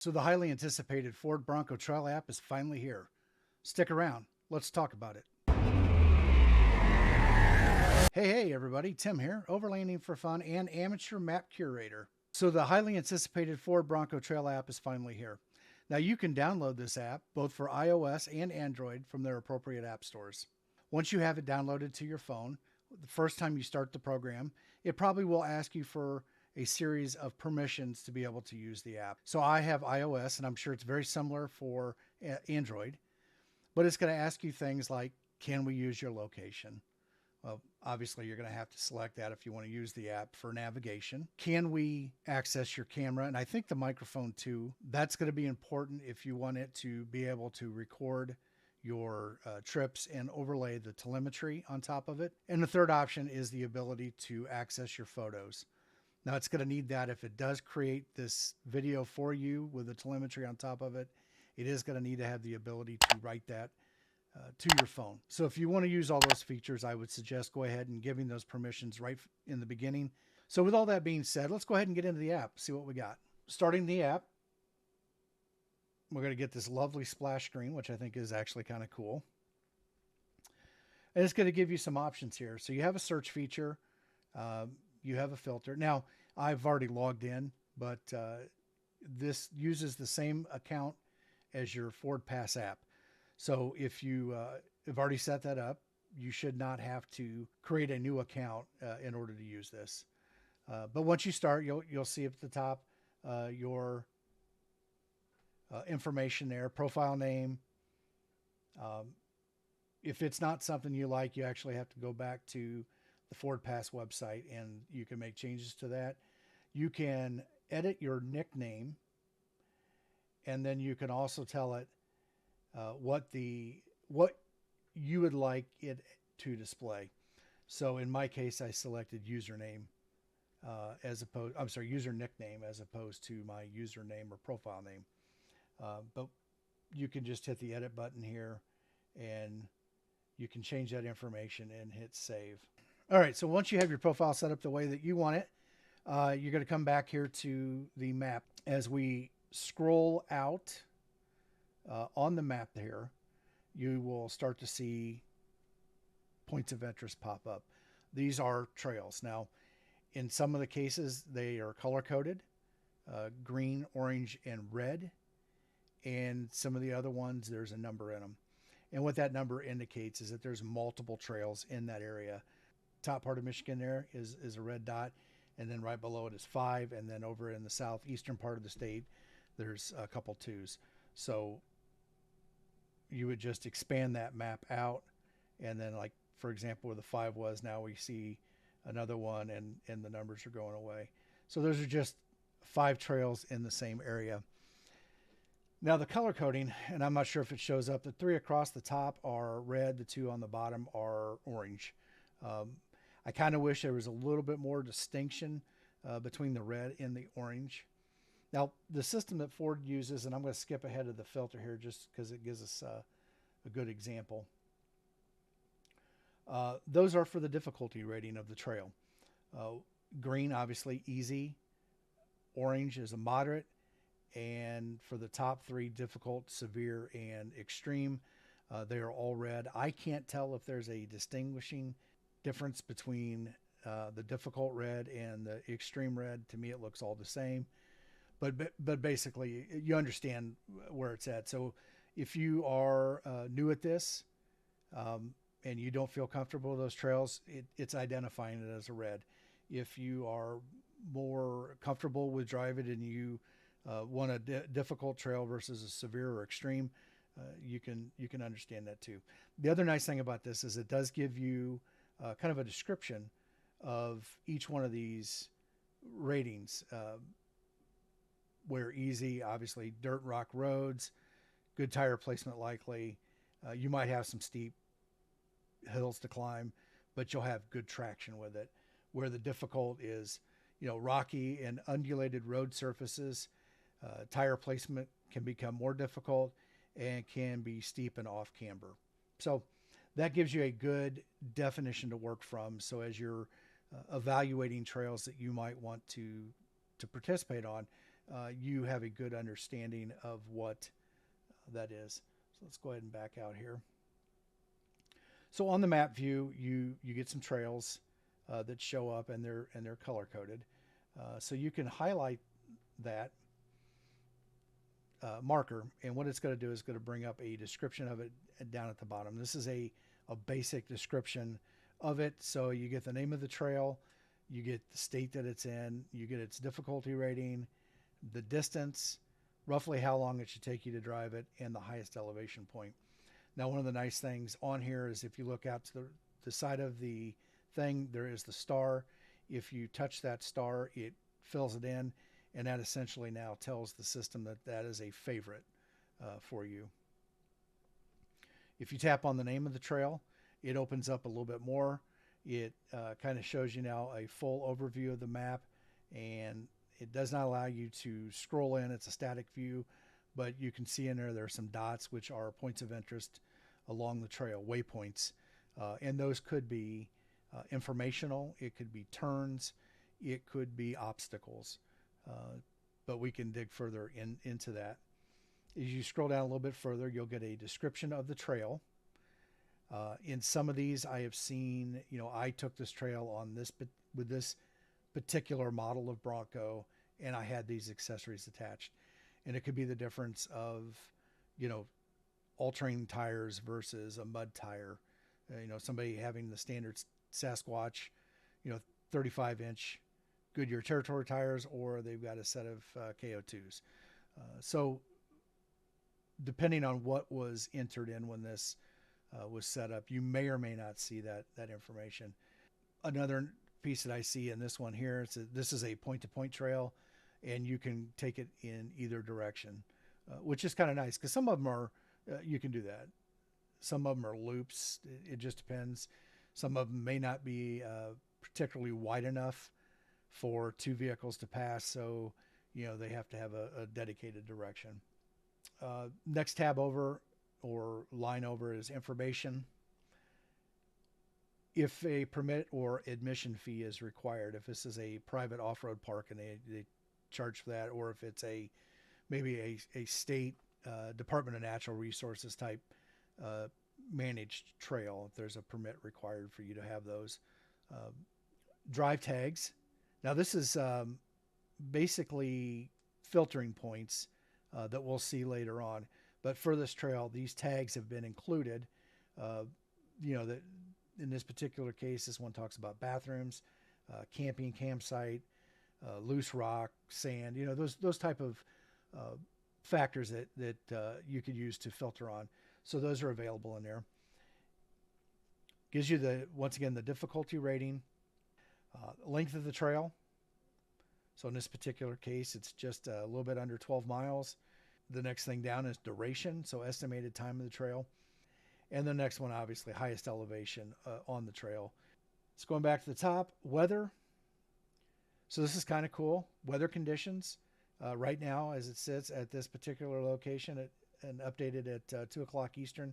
So the highly anticipated Ford Bronco Trail App is finally here. Stick around. Let's talk about it. Hey, everybody. Tim here, overlanding for fun and amateur map curator. So the highly anticipated Ford Bronco Trail App is finally here. Now you can download this app both for iOS and Android from their appropriate app stores. Once you have it downloaded to your phone, the first time you start the program, it probably will ask you for a series of permissions to be able to use the app. So I have iOS, and I'm sure it's very similar for Android, but it's going to ask you things like, can we use your location? Well, obviously, you're going to have to select that if you want to use the app for navigation. Can we access your camera? And I think the microphone too. That's going to be important if you want it to be able to record your trips and overlay the telemetry on top of it. And the third option is the ability to access your photos. Now it's going to need that if it does create this video for you with the telemetry on top of it. It is going to need to have the ability to write that to your phone. So if you want to use all those features, I would suggest go ahead and giving those permissions right in the beginning. So with all that being said, let's go ahead and get into the app, see what we got. Starting the app, we're going to get this lovely splash screen, which I think is actually kind of cool. And it's going to give you some options here. So you have a search feature. You have a filter. Now, I've already logged in, but this uses the same account as your Ford Pass app. So if you have already set that up, you should not have to create a new account in order to use this. But once you start, you'll see at the top your information there, profile name. If it's not something you like, you actually have to go back to the Ford Pass website and you can make changes to that. You can edit your nickname, and then you can also tell it what you would like it to display. So in my case, I selected username user nickname as opposed to my username or profile name. But you can just hit the edit button here and you can change that information and hit save. All right, so once you have your profile set up the way that you want it, you're going to come back here to the map. As we scroll out on the map here, you will start to see points of interest pop up. These are trails. Now, in some of the cases, they are color-coded, green, orange, and red. And some of the other ones, there's a number in them. And what that number indicates is that there's multiple trails in that area. Top part of Michigan there is a red dot, and then right below it is 5, and then over in the southeastern part of the state there's a couple 2s. So you would just expand that map out, and then, like, for example, where the 5 was, now we see another one, and the numbers are going away. So those are just 5 trails in the same area. Now the color coding, and I'm not sure if it shows up, the 3 across the top are red, the 2 on the bottom are orange. I kind of wish there was a little bit more distinction between the red and the orange. Now, the system that Ford uses, and I'm going to skip ahead of the filter here just because it gives us a good example. Those are for the difficulty rating of the trail. Green, obviously, easy. Orange is a moderate. And for the top 3, difficult, severe, and extreme, they are all red. I can't tell if there's a distinguishing difference between the difficult red and the extreme red. To me, it looks all the same. But basically, you understand where it's at. So if you are new at this and you don't feel comfortable with those trails, it's identifying it as a red. If you are more comfortable with driving and you want a difficult trail versus a severe or extreme, you can understand that too. The other nice thing about this is it does give you kind of a description of each one of these ratings. Where easy, obviously dirt rock roads, good tire placement likely. You might have some steep hills to climb, but you'll have good traction with it. Where the difficult is, rocky and undulated road surfaces, tire placement can become more difficult and can be steep and off camber. So that gives you a good definition to work from. So as you're evaluating trails that you might want to participate on, you have a good understanding of what that is. So let's go ahead and back out here. So on the map view, you get some trails that show up, and they're color coded. So you can highlight that marker, and what it's going to do is going to bring up a description of it down at the bottom. This is a basic description of it. So you get the name of the trail, you get the state that it's in, you get its difficulty rating, the distance, roughly how long it should take you to drive it, and the highest elevation point. Now, one of the nice things on here is if you look out to the side of the thing, there is the star. If you touch that star, it fills it in, and that essentially now tells the system that that is a favorite for you. If you tap on the name of the trail, it opens up a little bit more. It kind of shows you now a full overview of the map, and it does not allow you to scroll in. It's a static view, but you can see in there are some dots, which are points of interest along the trail, waypoints. And those could be informational, it could be turns, it could be obstacles. But we can dig further into that. As you scroll down a little bit further, you'll get a description of the trail. In some of these, I have seen, I took this trail on with this particular model of Bronco, and I had these accessories attached. And it could be the difference of, all-terrain tires versus a mud tire. Somebody having the standard Sasquatch, 35-inch Goodyear Territory tires, or they've got a set of KO2s. So depending on what was entered in when this was set up, you may or may not see that information. Another piece that I see in this one here, this is a point-to-point trail, and you can take it in either direction, which is kind of nice because some of them are, you can do that. Some of them are loops. It just depends. Some of them may not be particularly wide enough for two vehicles to pass, so they have to have a dedicated direction. Next tab over or line over is information. If a permit or admission fee is required, if this is a private off-road park and they charge for that, or if it's maybe a state Department of Natural Resources type managed trail, if there's a permit required for you to have those. Drive tags. Now this is basically filtering points that we'll see later on. But for this trail, these tags have been included. That in this particular case, this one talks about bathrooms, camping, campsite, loose rock, sand. Those type of factors that you could use to filter on. So those are available in there. Gives you once again the difficulty rating, length of the trail. So in this particular case, it's just a little bit under 12 miles. The next thing down is duration, so estimated time of the trail. And the next one, obviously, highest elevation on the trail. So going back to the top, weather. So this is kind of cool. Weather conditions. Right now, as it sits at this particular location, and updated at 2 o'clock Eastern,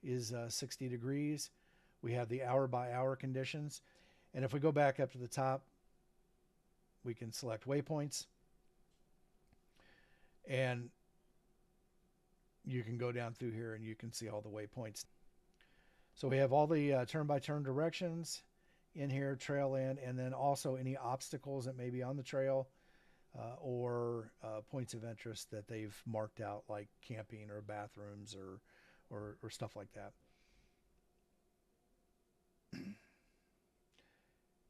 is 60 degrees. We have the hour-by-hour conditions. And if we go back up to the top, we can select waypoints. And you can go down through here and you can see all the waypoints. So we have all the turn-by-turn directions in here, trail in, and then also any obstacles that may be on the trail or points of interest that they've marked out, like camping or bathrooms or stuff like that.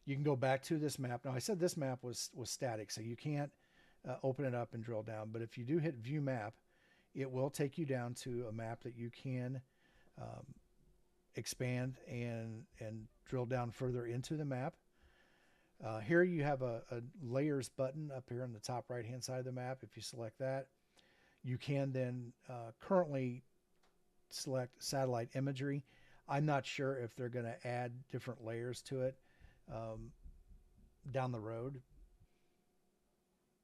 You can go back to this map. Now, I said this map was static, so you can't open it up and drill down. But if you do hit View Map, it will take you down to a map that you can expand and drill down further into the map. Here you have a layers button up here on the top right-hand side of the map. If you select that, you can then currently select satellite imagery. I'm not sure if they're going to add different layers to it down the road.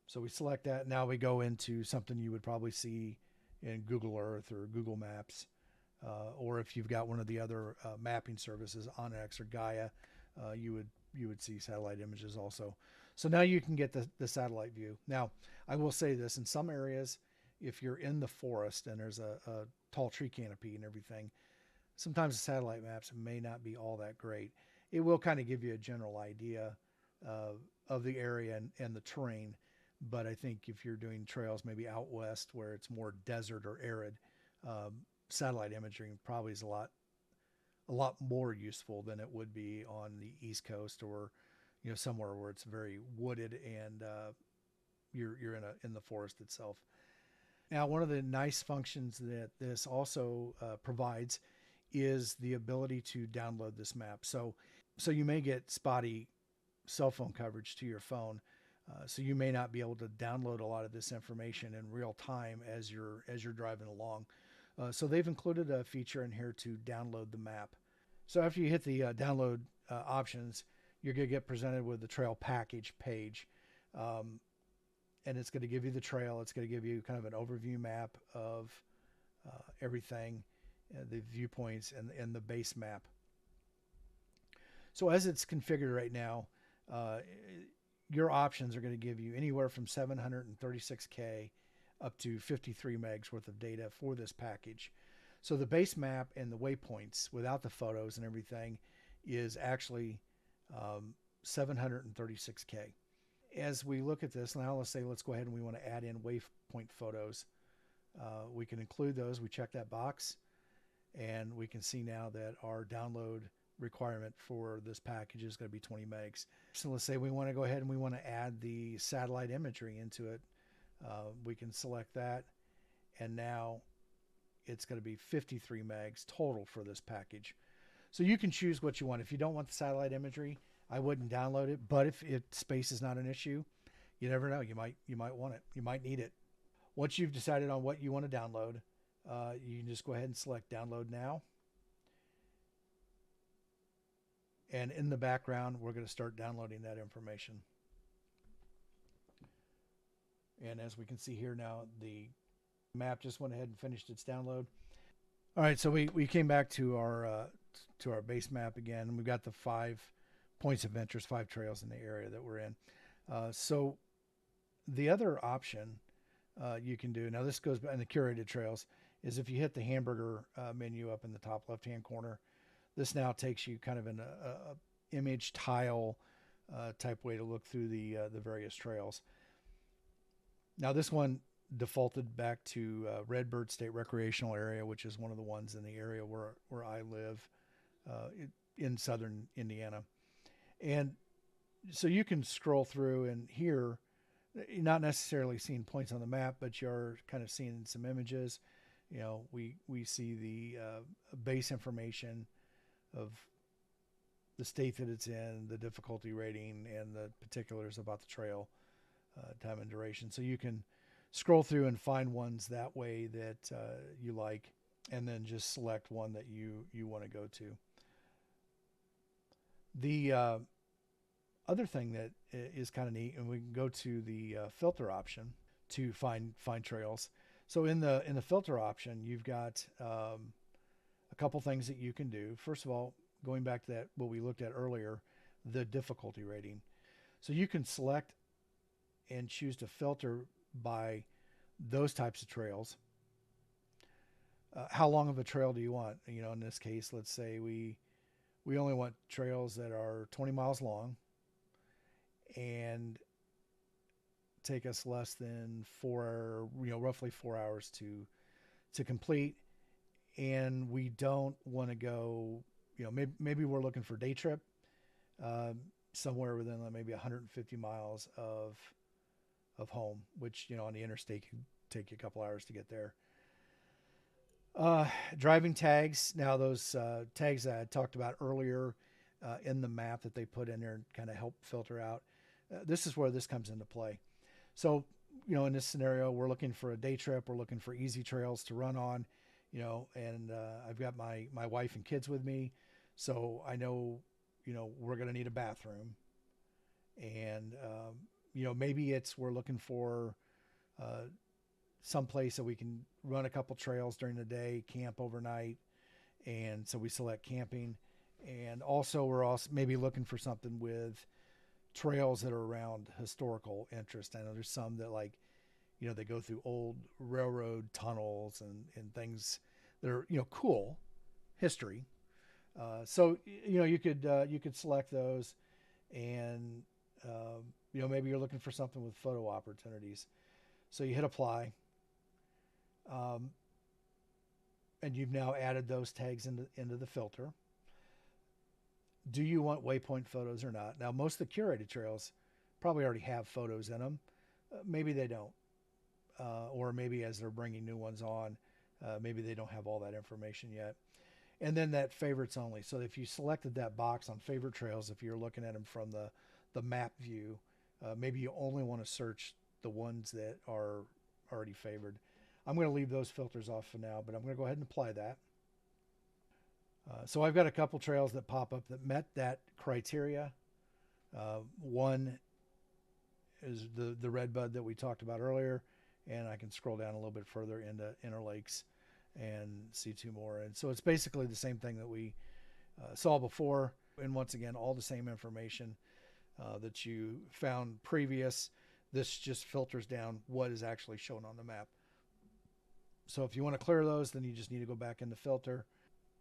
So we select that. Now we go into something you would probably see in Google Earth or Google Maps, or if you've got one of the other mapping services, Onyx or Gaia, you would see satellite images also. So now you can get the satellite view. Now, I will say this, in some areas, if you're in the forest and there's a tall tree canopy and everything, sometimes the satellite maps may not be all that great. It will kind of give you a general idea of the area and the terrain. But I think if you're doing trails maybe out west where it's more desert or arid, satellite imaging probably is a lot more useful than it would be on the East Coast or somewhere where it's very wooded and you're in the forest itself. Now, one of the nice functions that this also provides is the ability to download this map. So you may get spotty cell phone coverage to your phone, so you may not be able to download a lot of this information in real time as you're driving along. So they've included a feature in here to download the map. So after you hit the download options, you're going to get presented with the trail package page. And it's going to give you the trail. It's going to give you kind of an overview map of everything, the viewpoints, and the base map. So as it's configured right now, your options are going to give you anywhere from 736K up to 53 megs worth of data for this package. So the base map and the waypoints without the photos and everything is actually 736K. As we look at this now, let's go ahead and we want to add in waypoint photos. We can include those. We check that box, and we can see now that our download requirement for this package is going to be 20 megs. So let's say we want to go ahead and we want to add the satellite imagery into it. We can select that, and now it's going to be 53 megs total for this package. So you can choose what you want. If you don't want the satellite imagery, I wouldn't download it, but if space is not an issue, you never know. You might want it. You might need it. Once you've decided on what you want to download, you can just go ahead and select download now. And in the background, we're going to start downloading that information. And as we can see here now, the map just went ahead and finished its download. All right, so we came back to our base map again, and we've got the 5 points of interest, 5 trails in the area that we're in. So the other option you can do, now this goes in the curated trails, is if you hit the hamburger menu up in the top left-hand corner, this now takes you kind of in a image tile type way to look through the various trails. Now this one defaulted back to Redbird State Recreational Area, which is one of the ones in the area where I live in southern Indiana. And so you can scroll through, and here, you're not necessarily seeing points on the map, but you're kind of seeing some images. We see the base information of the state that it's in, the difficulty rating, and the particulars about the trail, time and duration. So you can scroll through and find ones that way that you like, and then just select one that you want to go to. The other thing that is kind of neat, and we can go to the filter option to find trails. So in the filter option, you've got a couple things that you can do. First of all, going back to that what we looked at earlier, the difficulty rating. So you can select and choose to filter by those types of trails. How long of a trail do you want? In this case, let's say we only want trails that are 20 miles long and take us less than roughly 4 hours to complete. And we don't want to go, maybe we're looking for day trip, somewhere within maybe 150 miles of home, which, on the interstate can take you a couple hours to get there. Driving tags. Now those tags that I talked about earlier in the map that they put in there and kind of help filter out. This is where this comes into play. So, in this scenario, we're looking for a day trip. We're looking for easy trails to run on, and I've got my wife and kids with me. So I know, we're going to need a bathroom. And, maybe we're looking for some place that we can run a couple trails during the day, camp overnight. And so we select camping. And also we're also maybe looking for something with trails that are around historical interest. I know there's some that, like, they go through old railroad tunnels and things that are, cool history. So you could select those, and maybe you're looking for something with photo opportunities. So you hit apply, and you've now added those tags into the filter. Do you want waypoint photos or not? Now, most of the curated trails probably already have photos in them. Maybe they don't. Or maybe as they're bringing new ones on, maybe they don't have all that information yet. And then that favorites only. So if you selected that box on favorite trails, if you're looking at them from the map view, maybe you only want to search the ones that are already favored. I'm going to leave those filters off for now, but I'm going to go ahead and apply that. So I've got a couple trails that pop up that met that criteria. One is the redbud that we talked about earlier, and I can scroll down a little bit further into Interlakes and see two more. And so it's basically the same thing that we saw before, and once again, all the same information that you found previous. This just filters down what is actually shown on the map. So if you want to clear those, then you just need to go back in the filter,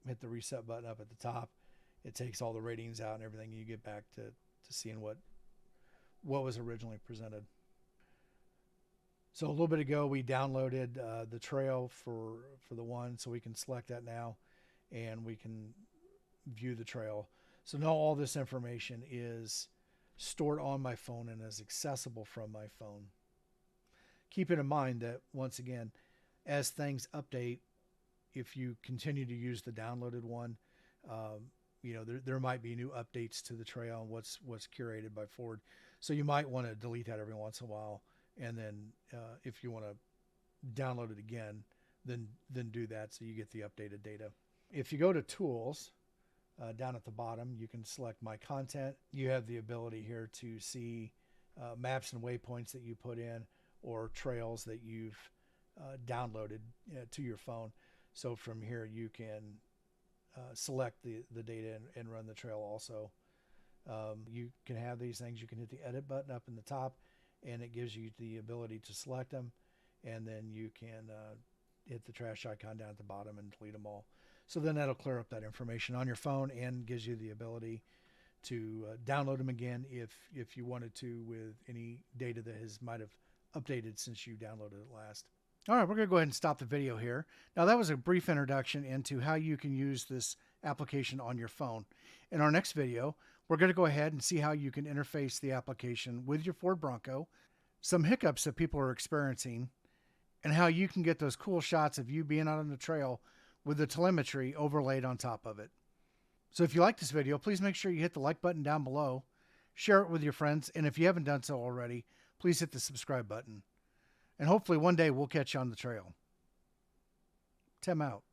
hit the reset button up at the top. It takes all the ratings out and everything. You get back to seeing what was originally presented. So a little bit ago, we downloaded the trail for the one, so we can select that now, and we can view the trail. So now all this information is stored on my phone and is accessible from my phone. Keeping in mind that, once again, as things update, if you continue to use the downloaded one, there might be new updates to the trail and what's curated by Ford. So you might want to delete that every once in a while, and then if you want to download it again, then do that so you get the updated data. If you go to Tools, down at the bottom, you can select My Content. You have the ability here to see maps and waypoints that you put in, or trails that you've downloaded to your phone. So from here you can select the data and run the trail also. You can have these things. You can hit the edit button up in the top, and it gives you the ability to select them, and then you can hit the trash icon down at the bottom and delete them all. So then that'll clear up that information on your phone and gives you the ability to download them again if you wanted to, with any data that might have updated since you downloaded it last. All right, we're going to go ahead and stop the video here. Now, that was a brief introduction into how you can use this application on your phone. In our next video, we're going to go ahead and see how you can interface the application with your Ford Bronco, some hiccups that people are experiencing, and how you can get those cool shots of you being out on the trail with the telemetry overlaid on top of it. So if you like this video, please make sure you hit the like button down below, share it with your friends, and if you haven't done so already, please hit the subscribe button. And hopefully one day we'll catch you on the trail. Tim out.